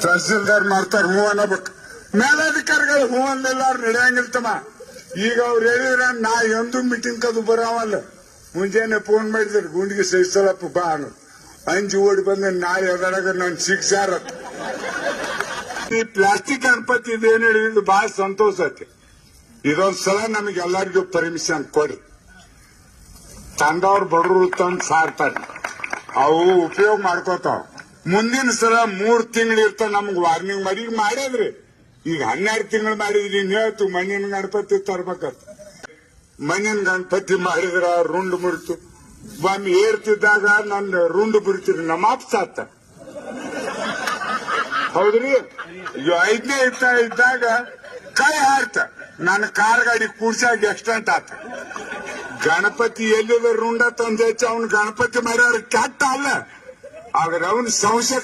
ತಹಸೀಲ್ದಾರ್ ಮಾಡ್ತಾರ ಹೂ ಅನ್ನಬೇಕು, ಮೇಲಾಧಿಕಾರಿಗಳು ಹೂ ಅಂದಿಲ್ಲ ನಡೆಯಂಗಿಲ್ತಮ್ಮ. ಈಗ ಅವ್ರು ಹೇಳಿದ್ರ ನಾ ಎಂದು ಮೀಟಿಂಗ್ ಕದು ಬರಾವಲ್ಲ. ಮುಂಜಾನೆ ಫೋನ್ ಮಾಡಿದ್ರು ಗುಂಡಿಗೆ ಸಹಿಸಲಪ್ಪ ಬಾ ಅನ್ನೋದು. ಅಂಜಿ ಓಡಿ ಬಂದ ನಾಳೆ ಎದರಾಗ ನನ್ ಶಿಕ್ಷಾರ. ಈ ಪ್ಲಾಸ್ಟಿಕ್ ಗಣಪತಿ ಇದೇನು ಹೇಳಿದ್ದು ಬಹಳ ಸಂತೋಷ ಐತಿ. ಇದೊಂದ್ಸಲ ನಮಗೆ ಎಲ್ಲರಿಗೂ ಪರ್ಮಿಷನ್ ಕೊಡ್ರಿ. ತಂದವ್ರು ಬಡವರು ತಂದು ಸಾರ್ತಾರೆ, ಅವು ಉಪಯೋಗ ಮಾಡ್ಕೋತಾವ. ಮುಂದಿನ ಸಲ 3 ತಿಂಗಳು ಇರ್ತಾವ ನಮ್ಗೆ ವಾರ್ನಿಂಗ್ ಮಾಡಿ. ಈಗ ಮಾಡ್ಯದ್ರಿ, ಈಗ 12 ತಿಂಗಳು ಮಾಡಿದ್ರಿ. ಹೇಳ್ತು ಮಣ್ಣಿನ ಗಣಪತಿ ತರ್ಬೇಕಂತ. ಮಣ್ಣಿನ ಗಣಪತಿ ಮಾಡಿದ್ರ ರುಂಡು ಮುರಿತು. ಒಮ್ಮೆ ಏರ್ತಿದ್ದಾಗ ನನ್ನ ರುಂಡು ಮುರಿತೀರಿ ನಮ್ಮ ಅಪ್ಪ ಸಾತ. ಹೌದ್ರಿ, 5ನೇ ಇದ್ದಾಗ ಕೈ ಹಾರ್ತ ನನ್ನ ಕಾರ್ ಗಾಡಿ ಕೂಡ್ಸಾಗ ಎಕ್ಸ್ಟೆಂಟ್ ಆತ. ಗಣಪತಿ ಎಲ್ಲಿದ ರುಂಡ ತಂದ ಅವ್ನ ಗಣಪತಿ ಮಾಡ್ಯಾರ ಕೆಟ್ಟ ಅಲ್ಲ, ಆದ್ರೆ ಅವನ್ ಸಂಶಯ